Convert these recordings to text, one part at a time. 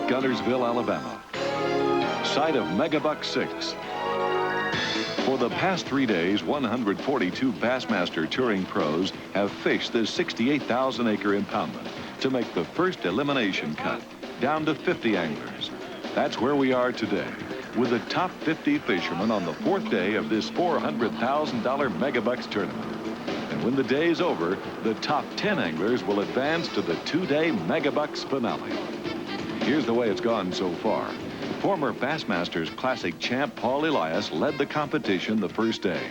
Guntersville, Alabama, site of Megabucks 6. For the past 3 days, 142 Bassmaster touring pros have fished this 68,000-acre impoundment to make the first elimination cut, down to 50 anglers. That's where we are today, with the top 50 fishermen on the 4th day of this $400,000 Megabucks tournament. And when the day's over, the top 10 anglers will advance to the 2-day Megabucks finale. Here's the way it's gone so far. Former Bassmasters Classic champ Paul Elias led the competition the first day.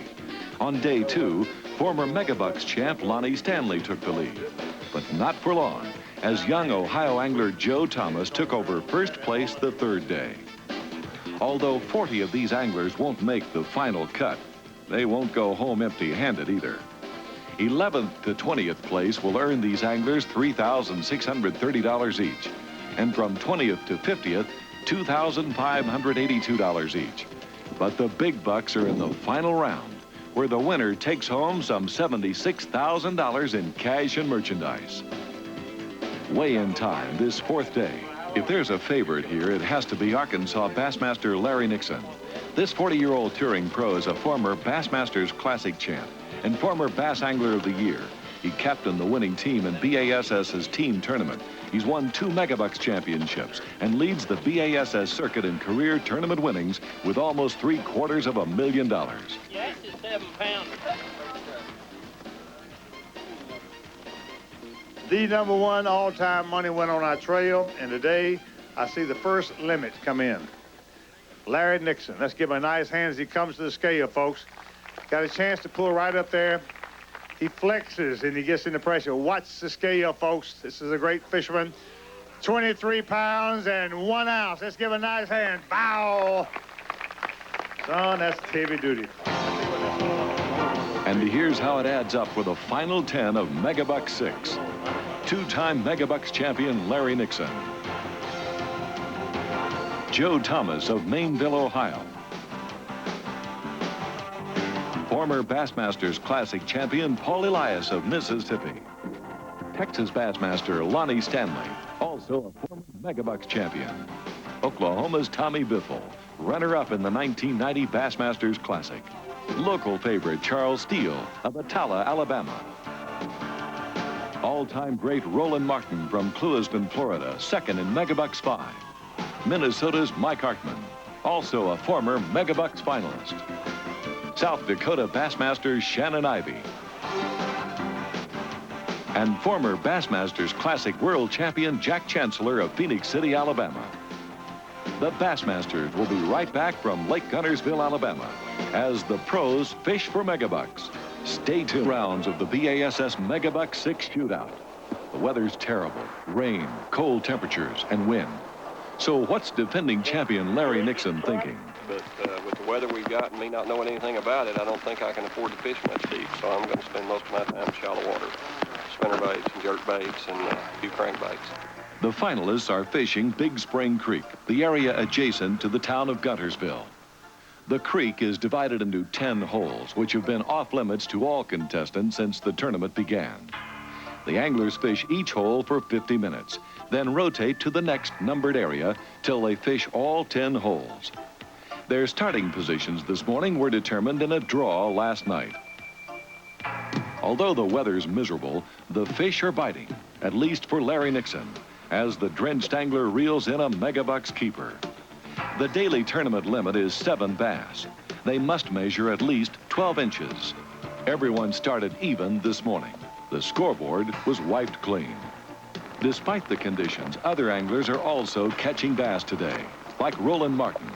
On day 2, former Megabucks champ Lonnie Stanley took the lead. But not for long, as young Ohio angler Joe Thomas took over first place the 3rd day. Although 40 of these anglers won't make the final cut, they won't go home empty-handed either. 11th to 20th place will earn these anglers $3,630 each. And from 20th to 50th, $2,582 each. But the big bucks are in the final round, where the winner takes home some $76,000 in cash and merchandise. Weigh-in time this 4th day. If there's a favorite here, it has to be Arkansas Bassmaster Larry Nixon. This 40-year-old touring pro is a former Bassmasters Classic champ and former Bass Angler of the Year. He captained the winning team in BASS's team tournament. He's won 2 Megabucks championships and leads the BASS circuit in career tournament winnings with almost $750,000. Yes, it's 7 pounds. The #1 all-time money winner on our trail, and today I see the first limit come in. Larry Nixon. Let's give him a nice hand as he comes to the scale, folks. Got a chance to pull right up there. He flexes and he gets into pressure. Watch the scale, folks. This is a great fisherman. 23 pounds and 1 ounce. Let's give a nice hand. Bow. Son, that's heavy duty. And here's how it adds up for the final 10 of Megabucks 6. 2-time Megabucks champion Larry Nixon. Joe Thomas of Mainville, Ohio. Former Bassmasters Classic champion Paul Elias of Mississippi. Texas Bassmaster Lonnie Stanley, also a former Megabucks champion. Oklahoma's Tommy Biffle, runner-up in the 1990 Bassmasters Classic. Local favorite Charles Steele of Atala, Alabama. All-time great Roland Martin from Clewiston, Florida, 2nd in Megabucks 5. Minnesota's Mike Hartman, also a former Megabucks finalist. South Dakota Bassmasters Shannon Ivey. And former Bassmasters Classic World Champion Jack Chancellor of Phoenix City, Alabama. The Bassmasters will be right back from Lake Guntersville, Alabama, as the pros fish for Megabucks. Stay tuned. Rounds of the BASS Megabucks 6 shootout. The weather's terrible. Rain, cold temperatures, and wind. So what's defending champion Larry Nixon thinking? But with the weather we've got and me not knowing anything about it, I don't think I can afford to fish much deep. So I'm going to spend most of my time in shallow water. Spinner baits and jerk baits and a few crankbaits. The finalists are fishing Big Spring Creek, the area adjacent to the town of Guntersville. The creek is divided into 10 holes, which have been off limits to all contestants since the tournament began. The anglers fish each hole for 50 minutes, then rotate to the next numbered area till they fish all 10 holes. Their starting positions this morning were determined in a draw last night. Although the weather's miserable, the fish are biting, at least for Larry Nixon, as the drenched angler reels in a Megabucks keeper. The daily tournament limit is 7 bass. They must measure at least 12 inches. Everyone started even this morning. The scoreboard was wiped clean. Despite the conditions, other anglers are also catching bass today, like Roland Martin.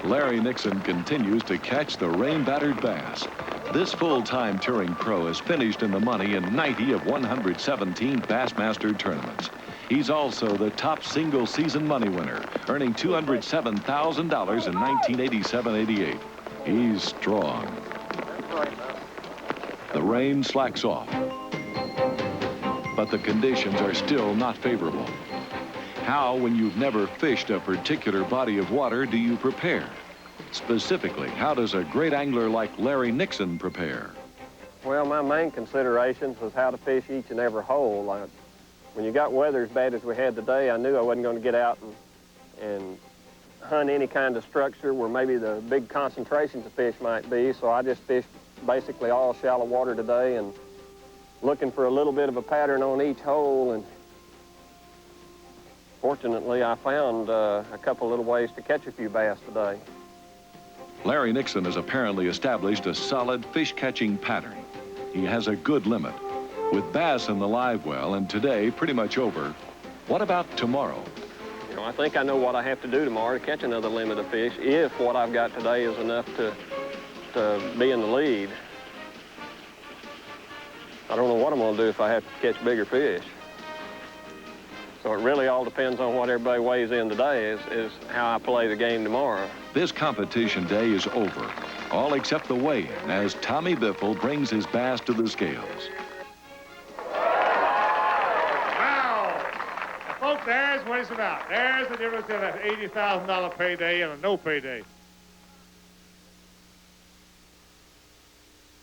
Larry Nixon continues to catch the rain-battered bass. This full-time touring pro has finished in the money in 90 of 117 Bassmaster tournaments. He's also the top single-season money winner, earning $207,000 in 1987-88. He's strong. The rain slacks off, but the conditions are still not favorable. How, when you've never fished a particular body of water, do you prepare? Specifically, how does a great angler like Larry Nixon prepare? Well, my main considerations was how to fish each and every hole. when you got weather as bad as we had today, I knew I wasn't going to get out and hunt any kind of structure where maybe the big concentrations of fish might be. So I just fished basically all shallow water today and looking for a little bit of a pattern on each hole. And fortunately, I found a couple little ways to catch a few bass today. Larry Nixon has apparently established a solid fish-catching pattern. He has a good limit. With bass in the live well and today pretty much over, what about tomorrow? You know, I think I know what I have to do tomorrow to catch another limit of fish if what I've got today is enough to be in the lead. I don't know what I'm going to do if I have to catch bigger fish. So it really all depends on what everybody weighs in today is how I play the game tomorrow. This competition day is over, all except the weigh-in, as Tommy Biffle brings his bass to the scales. Folks, there's what it's about. There's the difference in an $80,000 payday and a no payday.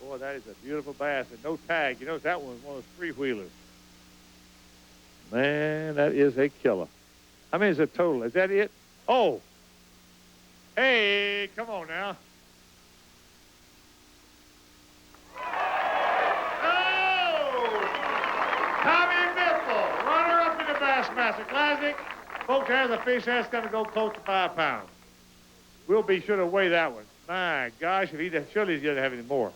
Boy, that is a beautiful bass and no tag. You notice that one was one of those three-wheelers. Man, that is a killer. How many is it total? Is that it? Oh. Hey, come on now. Bassmaster Classic. Folks, there's a fish that's going to go close to 5 pounds. We'll be sure to weigh that one. My gosh, if surely he's going to have any more.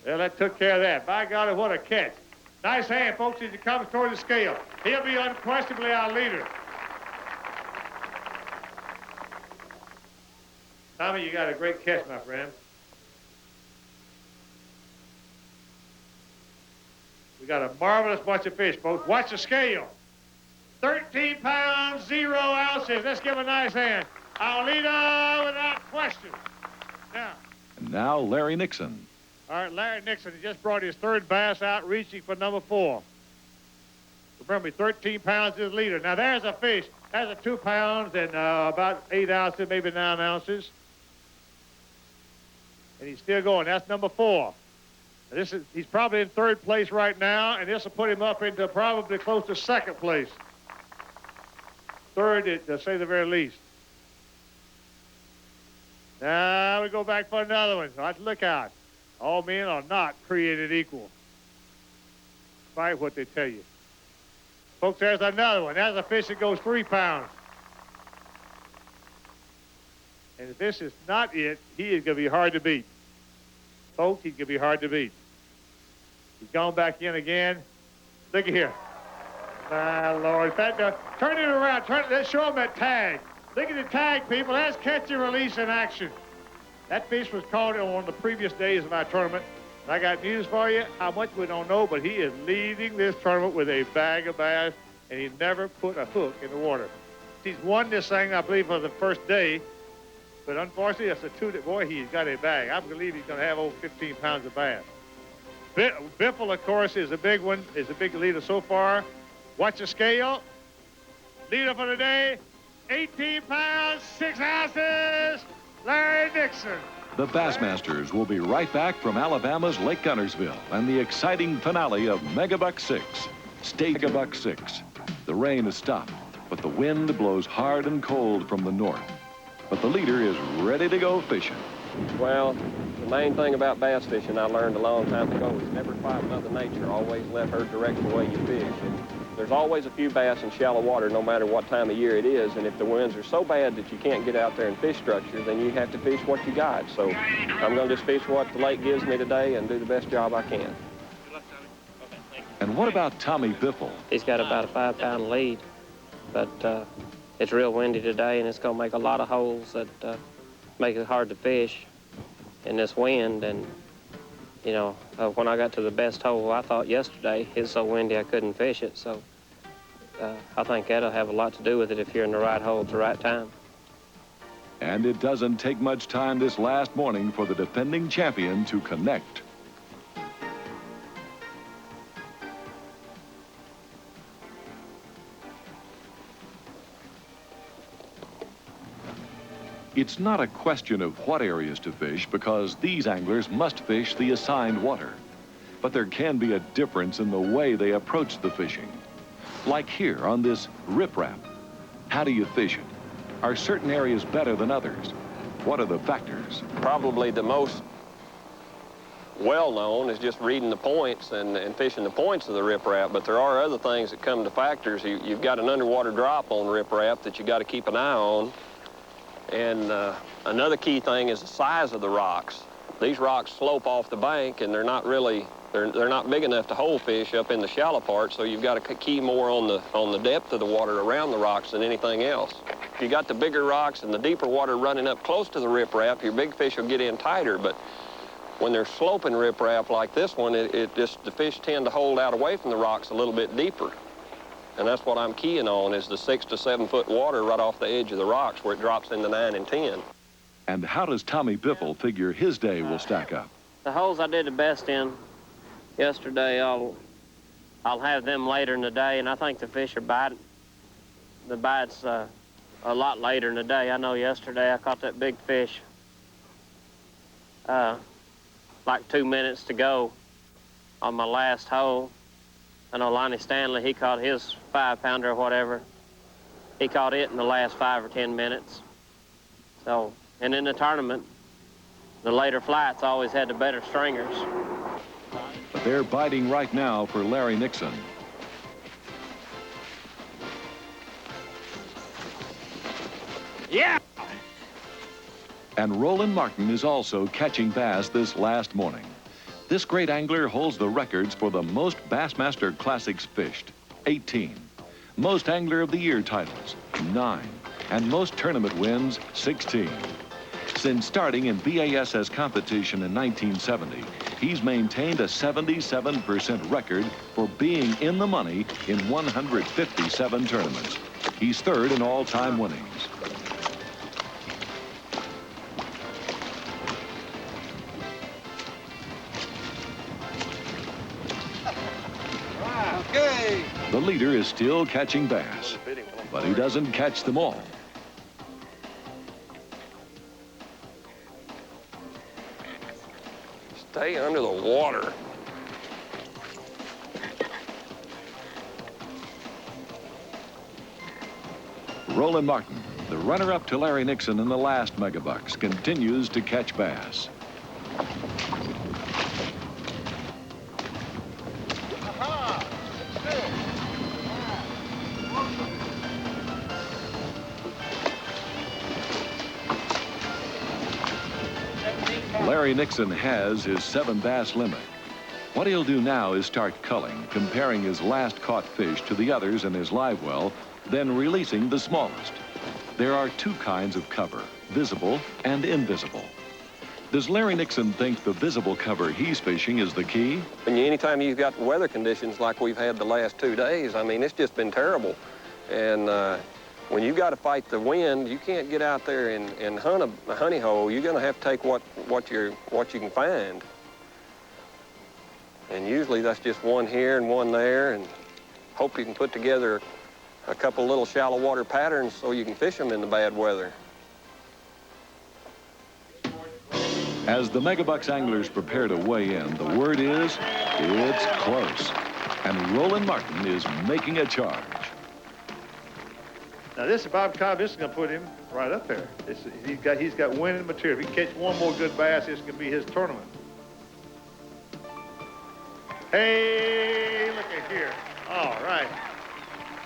Well, that took care of that. By golly, what a catch. Nice hand, folks, as he comes toward the scale. He'll be unquestionably our leader. Tommy, you got a great catch, my friend. We got a marvelous bunch of fish, folks. Watch the scale. 13 pounds, 0 ounces. Let's give a nice hand. Our leader without question. Now. And now Larry Nixon. All right, Larry Nixon has just brought his third bass out, reaching for number 4. Remember, 13 pounds is leader. Now, there's a fish. That's a 2 pounds and about 8 ounces, maybe 9 ounces. And he's still going. That's number 4. He's probably in 3rd place right now, and this will put him up into probably close to 2nd place. 3rd, to say the very least. Now we go back for another one. So let's look out. All men are not created equal, despite what they tell you. Folks, there's another one. That's a fish that goes 3 pounds. And if this is not it, he is going to be hard to beat. Folks, he's going to be hard to beat. He's gone back in again. Look at here. My Lord. In fact, turn it around. Let's show him that tag. Look at the tag, people. That's catch and release in action. That fish was caught on one of the previous days of our tournament. And I got news for you. How much we don't know, but he is leading this tournament with a bag of bass, and he never put a hook in the water. He's won this thing, I believe, for the first day. But unfortunately, it's a 2 boy, he's got a bag. I believe he's going to have over 15 pounds of bass. Biffle, of course, is a big one, is a big leader so far. Watch the scale. Leader for the day, 18 pounds, 6 ounces, Larry Nixon. The Bassmasters will be right back from Alabama's Lake Guntersville and the exciting finale of Megabucks 6. Stay Megabucks 6. The rain has stopped, but the wind blows hard and cold from the north. But the leader is ready to go fishing. Well, the main thing about bass fishing I learned a long time ago is never fight Mother Nature. Always let her direct the way you fish. And there's always a few bass in shallow water no matter what time of year it is. And if the winds are so bad that you can't get out there and fish structure, then you have to fish what you got. So I'm going to just fish what the lake gives me today and do the best job I can. And what about Tommy Biffle? He's got about a 5 pound lead, but it's real windy today, and it's going to make a lot of holes that make it hard to fish in this wind. And, you know, when I got to the best hole, I thought yesterday, it's so windy I couldn't fish it. So I think that'll have a lot to do with it if you're in the right hole at the right time. And it doesn't take much time this last morning for the defending champion to connect. It's not a question of what areas to fish because these anglers must fish the assigned water. but there can be a difference in the way they approach the fishing. Like here on this riprap. How do you fish it? Are certain areas better than others? What are the factors? Probably the most well-known is just reading the points and fishing the points of the riprap, but there are other things that come to factors. You've got an underwater drop on riprap that you got to keep an eye on. And another key thing is the size of the rocks. These rocks slope off the bank, and they're not big enough to hold fish up in the shallow part, so you've got to key more on the depth of the water around the rocks than anything else. If you got the bigger rocks and the deeper water running up close to the riprap, your big fish will get in tighter, but when they're sloping riprap like this one, the fish tend to hold out away from the rocks a little bit deeper. And that's what I'm keying on, is the 6 to 7 foot water right off the edge of the rocks where it drops into 9 and 10. And how does Tommy Biffle figure his day will stack up? The holes I did the best in yesterday, I'll have them later in the day, and I think the fish are biting. The bite's a lot later in the day. I know yesterday I caught that big fish like 2 minutes to go on my last hole. I know Lonnie Stanley, he caught his 5-pounder or whatever. He caught it in the last 5 or 10 minutes. So, and in the tournament, the later flights always had the better stringers. But they're biting right now for Larry Nixon. Yeah! And Roland Martin is also catching bass this last morning. This great angler holds the records for the most Bassmaster Classics fished, 18. Most Angler of the Year titles, 9. And most tournament wins, 16. Since starting in BASS competition in 1970, he's maintained a 77% record for being in the money in 157 tournaments. He's third in all-time winnings. The leader is still catching bass, but he doesn't catch them all. Stay under the water. Roland Martin, the runner-up to Larry Nixon in the last Megabucks, continues to catch bass. Larry Nixon has his 7 bass limit. What he'll do now is start culling, comparing his last caught fish to the others in his live well, then releasing the smallest. There are 2 kinds of cover, visible and invisible. Does Larry Nixon think the visible cover he's fishing is the key? Anytime you've got weather conditions like we've had the last 2 days, I mean, it's just been terrible. And when you got to fight the wind, you can't get out there and hunt a honey hole. You're going to have to take what you can find. And usually that's just one here and one there, and hope you can put together a couple little shallow water patterns so you can fish them in the bad weather. As the Megabucks anglers prepare to weigh in, the word is, it's close. And Roland Martin is making a charge. Now this is Bob Cobb. This is going to put him right up there. He's got winning material. If he can catch one more good bass, this can be his tournament. Hey, look at here. All right.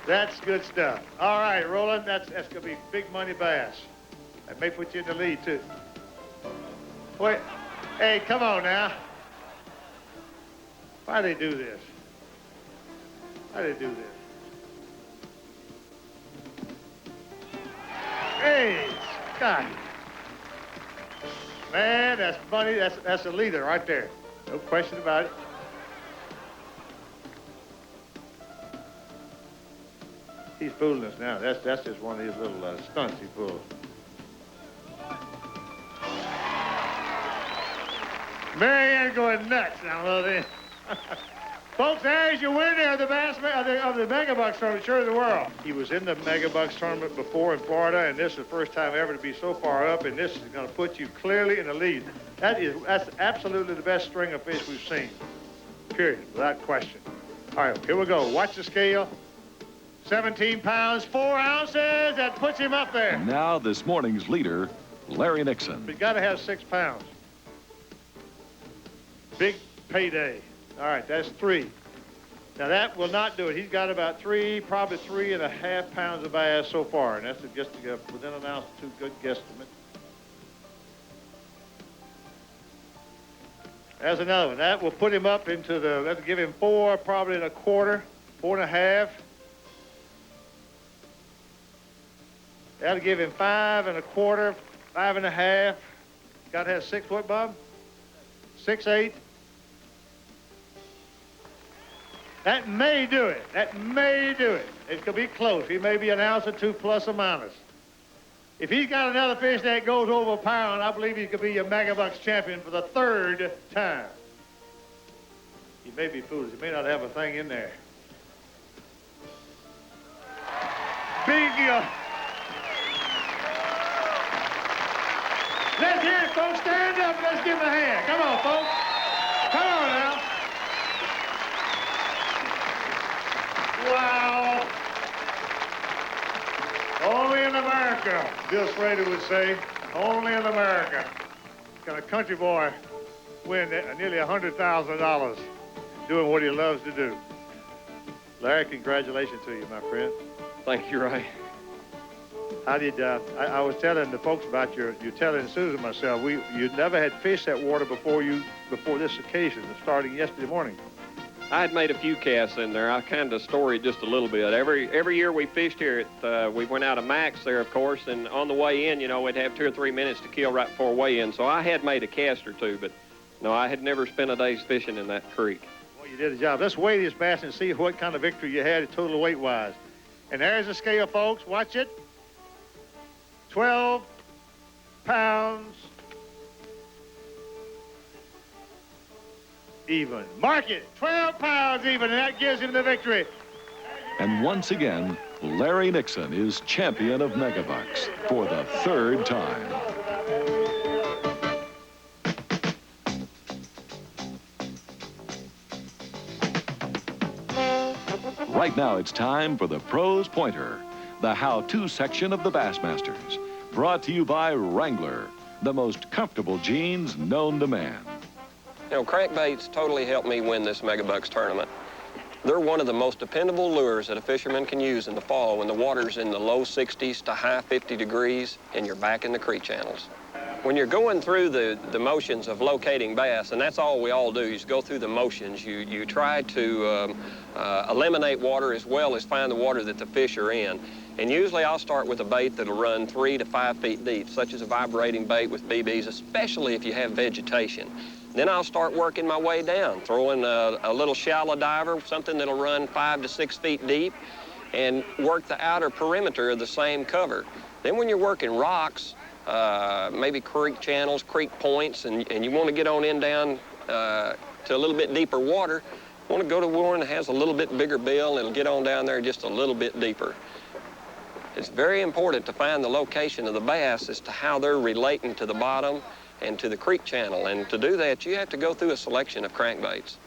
That's good stuff. All right, Roland, that's going to be big money bass. That may put you in the lead, too. Wait. Hey, come on now. Why do they do this? Why do they do this? Hey, God. Man, that's money. That's a leader right there. No question about it. He's fooling us now. That's just one of his little stunts he pulls. Marianne going nuts now, well then. Folks, there's your winner of the Megabucks tournament, sure of the world. He was in the Megabucks tournament before in Florida, and this is the first time ever to be so far up, and this is going to put you clearly in the lead. That's absolutely the best string of fish we've seen. period, without question. All right, here we go. Watch the scale. 17 pounds, 4 ounces. That puts him up there. And now this morning's leader, Larry Nixon. He's got to have 6 pounds. Big payday. All right, that's 3. Now that will not do it. He's got about 3, probably 3.5 pounds of bass so far, and that's just within an ounce or 2, good guesstimate. There's another one. That will put him up into the, let's give him 4, probably 1/4, 4.5. That'll give him 5 1/4, 5.5. Got to have 6 what, Bob? 6, 8. That may do it. That may do it. It could be close. He may be an ounce or 2 plus or minus. If he's got another fish that goes over a pound, I believe he could be your Megabucks champion for the 3rd time. He may be foolish. He may not have a thing in there. Big. Let's hear it, folks. Stand up. Let's give him a hand. Come on, folks. Come on now. Wow. Only in America, Bill Schrader would say. Only in America can a country boy win nearly $100,000 doing what he loves to do. Larry, congratulations to you, my friend. Thank you, Ray. How did, I was telling the folks about you telling Susan and myself, you never had fished that water before this occasion, starting yesterday morning. I had made a few casts in there. I kind of storied just a little bit. Every year we fished here, we went out of Max there, of course, and on the way in, you know, we'd have 2 or 3 minutes to kill right before weigh-in. So I had made a cast or 2, but no, I had never spent a day's fishing in that creek. Well, you did a job. Let's weigh this bass and see what kind of victory you had total weight-wise. And there's the scale, folks. Watch it. 12 pounds even. Mark it. 12 pounds even, and that gives him the victory. And once again, Larry Nixon is champion of Megabucks for the 3rd time. Right now it's time for the Pros Pointer, the how-to section of the Bassmasters. Brought to you by Wrangler, the most comfortable jeans known to man. You know, crankbaits totally helped me win this Megabucks tournament. They're one of the most dependable lures that a fisherman can use in the fall when the water's in the low 60s to high 50 degrees and you're back in the creek channels. When you're going through the motions of locating bass, and that's all we all do, is go through the motions. You try to eliminate water as well as find the water that the fish are in. And usually I'll start with a bait that'll run 3 to 5 feet deep, such as a vibrating bait with BBs, especially if you have vegetation. Then I'll start working my way down, throwing a little shallow diver, something that'll run 5 to 6 feet deep, and work the outer perimeter of the same cover. Then when you're working rocks, maybe creek channels, creek points, and you want to get on in down to a little bit deeper water, you want to go to one that has a little bit bigger bill, and it'll get on down there just a little bit deeper. It's very important to find the location of the bass as to how they're relating to the bottom and to the creek channel. And to do that, you have to go through a selection of crankbaits.